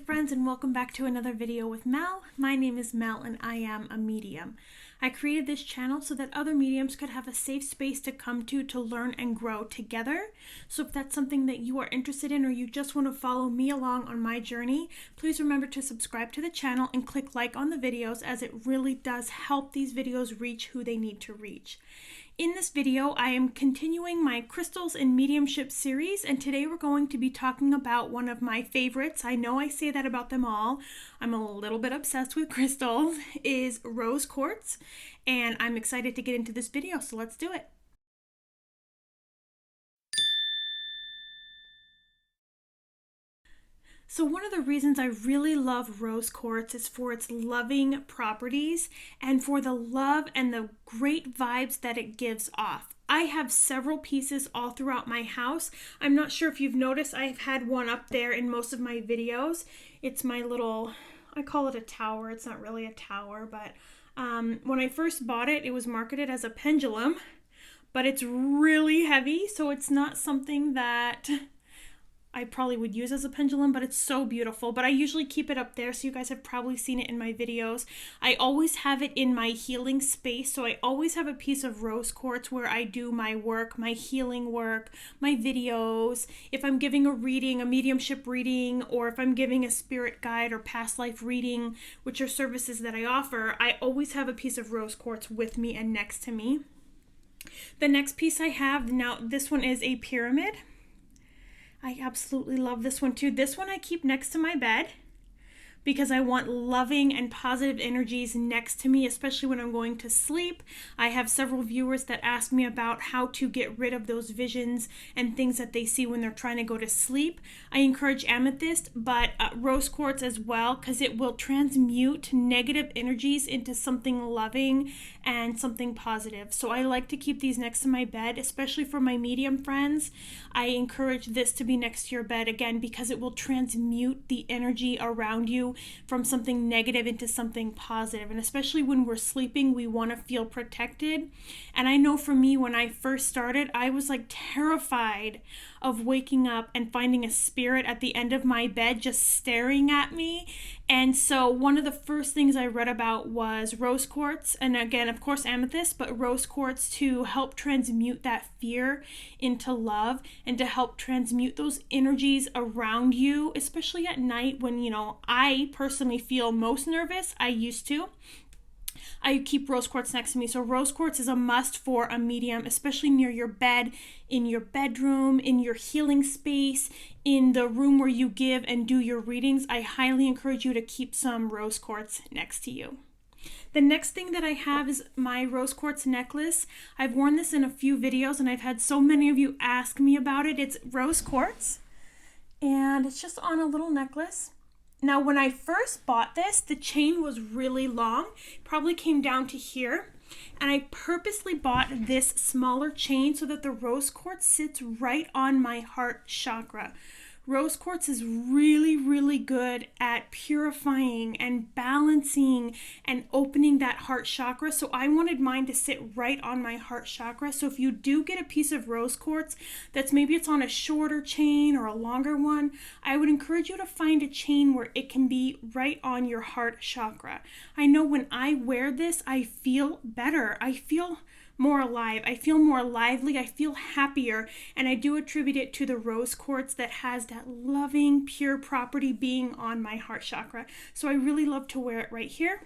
friends, and welcome back to another video with Mel. My name is Mel and I am a medium. I created this channel so that other mediums could have a safe space to come to learn and grow together. So if that's something that you are interested in or you just want to follow me along on my journey, please remember to subscribe to the channel and click like on the videos, as it really does help these videos reach who they need to reach. In this video, I am continuing my crystals and mediumship series, and today we're going to be talking about one of my favorites. I know I say that about them all. I'm a little bit obsessed with crystals, is rose quartz, and I'm excited to get into this video, so let's do it. So one of the reasons I really love rose quartz is for its loving properties and for the love and the great vibes that it gives off. I have several pieces all throughout my house. I'm not sure if you've noticed, I've had one up there in most of my videos. It's my little, I call it a tower. It's not really a tower, but when I first bought it, it was marketed as a pendulum, but it's really heavy, so it's not something that I probably would use as a pendulum, but it's so beautiful. But I usually keep it up there, so you guys have probably seen it in my videos. I always have it in my healing space, so I always have a piece of rose quartz where I do my work, my healing work, my videos. If I'm giving a reading, a mediumship reading, or if I'm giving a spirit guide or past life reading, which are services that I offer, I always have a piece of rose quartz with me and next to me. The next piece I have, now this one is a pyramid. I absolutely love this one too. This one I keep next to my bed because I want loving and positive energies next to me, especially when I'm going to sleep. I have several viewers that ask me about how to get rid of those visions and things that they see when they're trying to go to sleep. I encourage amethyst, but rose quartz as well, because it will transmute negative energies into something loving and something positive. So I like to keep these next to my bed, especially for my medium friends. I encourage this to be next to your bed, again, because it will transmute the energy around you from something negative into something positive. And especially when we're sleeping, we want to feel protected. And I know for me, when I first started, I was like terrified of waking up and finding a spirit at the end of my bed just staring at me. And so one of the first things I read about was rose quartz, and again, of course, amethyst, but rose quartz to help transmute that fear into love and to help transmute those energies around you, especially at night when, I personally feel most nervous. I used to. I keep rose quartz next to me. So rose quartz is a must for a medium, especially near your bed, in your bedroom, in your healing space, in the room where you give and do your readings. I highly encourage you to keep some rose quartz next to you. The next thing that I have is my rose quartz necklace. I've worn this in a few videos and I've had so many of you ask me about it. It's rose quartz and it's just on a little necklace. Now, when I first bought this, the chain was really long, probably came down to here, and I purposely bought this smaller chain so that the rose quartz sits right on my heart chakra. Rose quartz is really, really good at purifying and balancing and opening that heart chakra. So I wanted mine to sit right on my heart chakra. So if you do get a piece of rose quartz that's maybe it's on a shorter chain or a longer one, I would encourage you to find a chain where it can be right on your heart chakra. I know when I wear this, I feel better. I feel more alive. I feel more lively. I feel happier. And I do attribute it to the rose quartz that has that loving, pure property being on my heart chakra. So I really love to wear it right here.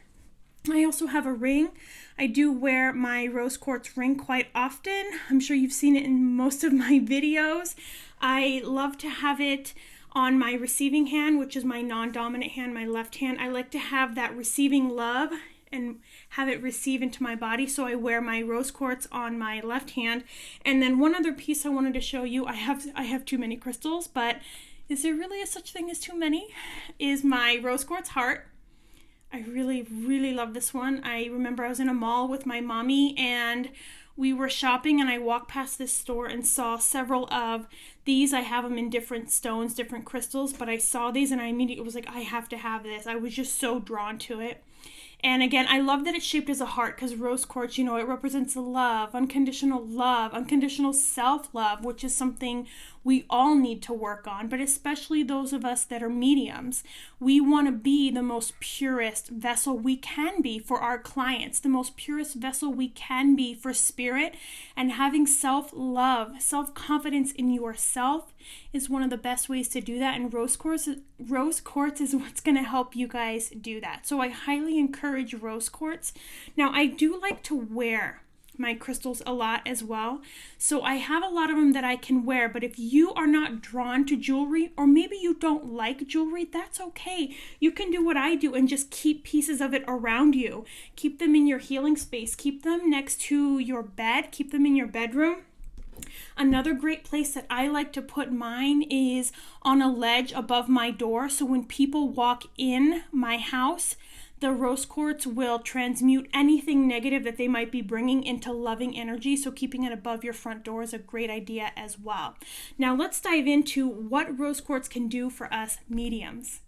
I also have a ring. I do wear my rose quartz ring quite often. I'm sure you've seen it in most of my videos. I love to have it on my receiving hand, which is my non-dominant hand, my left hand. I like to have that receiving love and have it receive into my body. So I wear my rose quartz on my left hand. And then one other piece I wanted to show you, I have too many crystals, but is there really a such thing as too many? Is my rose quartz heart. I really, really love this one. I remember I was in a mall with my mommy and we were shopping and I walked past this store and saw several of these. I have them in different stones, different crystals, but I saw these and I immediately was like, I have to have this. I was just so drawn to it. And again, I love that it's shaped as a heart because rose quartz, it represents love, unconditional self-love, which is something we all need to work on, but especially those of us that are mediums. We want to be the most purest vessel we can be for our clients, the most purest vessel we can be for spirit, and having self-love, self-confidence in yourself is one of the best ways to do that, and rose quartz is what's going to help you guys do that. So I highly encourage rose quartz. Now, I do like to wear my crystals a lot as well, so I have a lot of them that I can wear. But if you are not drawn to jewelry, or maybe you don't like jewelry, that's okay. You can do what I do and just keep pieces of it around you. Keep them in your healing space, keep them next to your bed, keep them in your bedroom. Another great place that I like to put mine is on a ledge above my door, so when people walk in my house, the rose quartz will transmute anything negative that they might be bringing into loving energy. So keeping it above your front door is a great idea as well. Now let's dive into what rose quartz can do for us mediums.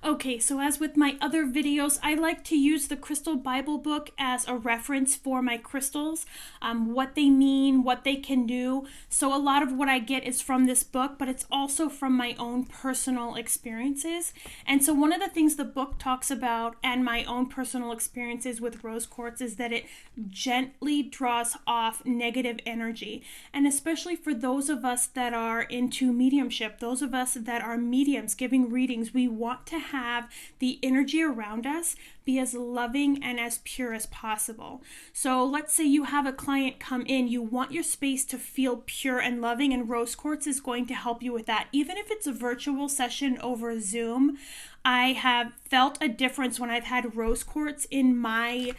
Okay, so as with my other videos, I like to use the Crystal Bible book as a reference for my crystals, what they mean, what they can do. So a lot of what I get is from this book, but it's also from my own personal experiences. And so one of the things the book talks about, and my own personal experiences with rose quartz, is that it gently draws off negative energy. And especially for those of us that are into mediumship, those of us that are mediums giving readings, we want to have the energy around us be as loving and as pure as possible. So let's say you have a client come in, you want your space to feel pure and loving, and rose quartz is going to help you with that. Even if it's a virtual session over Zoom, I have felt a difference when I've had rose quartz in my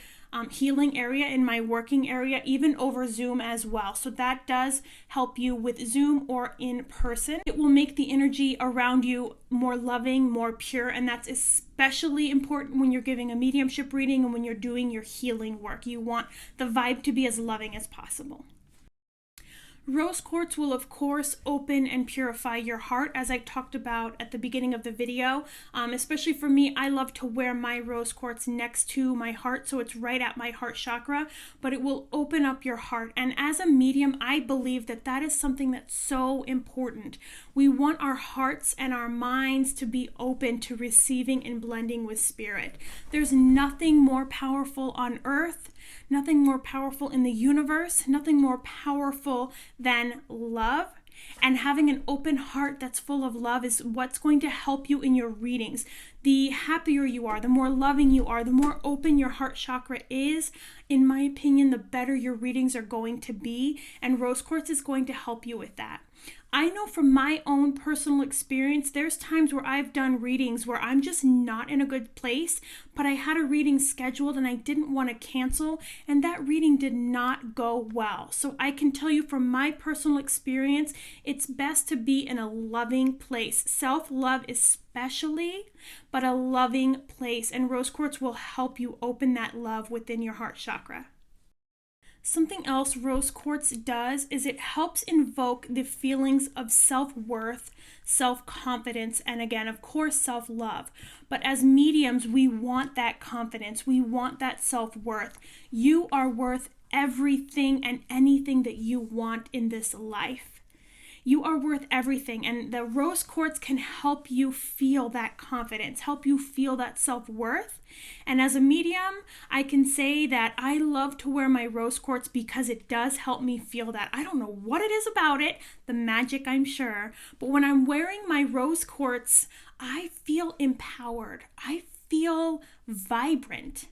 healing area, in my working area, even over Zoom as well. So that does help you with Zoom or in person. It will make the energy around you more loving, more pure, and that's especially important when you're giving a mediumship reading and when you're doing your healing work. You want the vibe to be as loving as possible. Rose quartz will, of course, open and purify your heart, as I talked about at the beginning of the video. Especially for me, I love to wear my rose quartz next to my heart, so it's right at my heart chakra, but it will open up your heart. And as a medium, I believe that that is something that's so important. We want our hearts and our minds to be open to receiving and blending with spirit. There's nothing more powerful on earth, nothing more powerful in the universe, nothing more powerful than love. And having an open heart that's full of love is what's going to help you in your readings. The happier you are, the more loving you are, the more open your heart chakra is, in my opinion, the better your readings are going to be. And rose quartz is going to help you with that. I know from my own personal experience, there's times where I've done readings where I'm just not in a good place, but I had a reading scheduled and I didn't want to cancel, and that reading did not go well. So I can tell you from my personal experience, it's best to be in a loving place. Self-love especially, but a loving place, and rose quartz will help you open that love within your heart chakra. Something else rose quartz does is it helps invoke the feelings of self-worth, self-confidence, and again, of course, self-love. But as mediums, we want that confidence. We want that self-worth. You are worth everything and anything that you want in this life. You are worth everything, and the rose quartz can help you feel that confidence, help you feel that self-worth. And as a medium, I can say that I love to wear my rose quartz because it does help me feel that. I don't know what it is about it, the magic, I'm sure, but when I'm wearing my rose quartz, I feel empowered. I feel vibrant.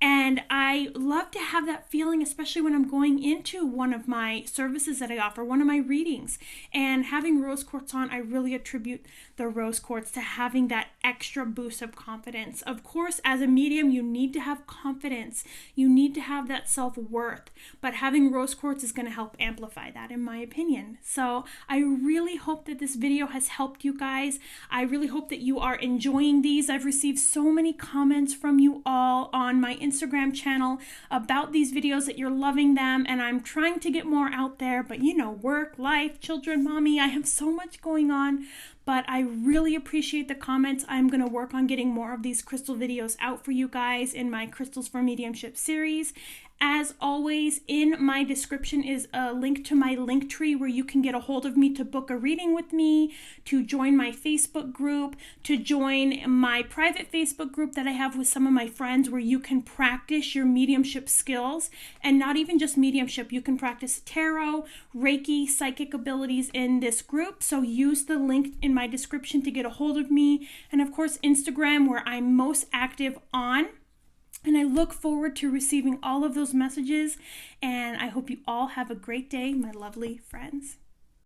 And I love to have that feeling, especially when I'm going into one of my services that I offer, one of my readings. And having rose quartz on, I really attribute the rose quartz to having that extra boost of confidence. Of course, as a medium, you need to have confidence. You need to have that self-worth. But having rose quartz is going to help amplify that, in my opinion. So I really hope that this video has helped you guys. I really hope that you are enjoying these. I've received so many comments from you all on my Instagram channel about these videos, that you're loving them, and I'm trying to get more out there, but you know, work, life, children, mommy, I have so much going on, but I really appreciate the comments. I'm going to work on getting more of these crystal videos out for you guys in my Crystals for Mediumship series. As always, in my description is a link to my Linktree where you can get a hold of me to book a reading with me, to join my Facebook group, to join my private Facebook group that I have with some of my friends where you can practice your mediumship skills, and not even just mediumship. You can practice tarot, Reiki, psychic abilities in this group. So use the link in my description to get a hold of me. And of course, Instagram, where I'm most active on. And I look forward to receiving all of those messages. And I hope you all have a great day, my lovely friends.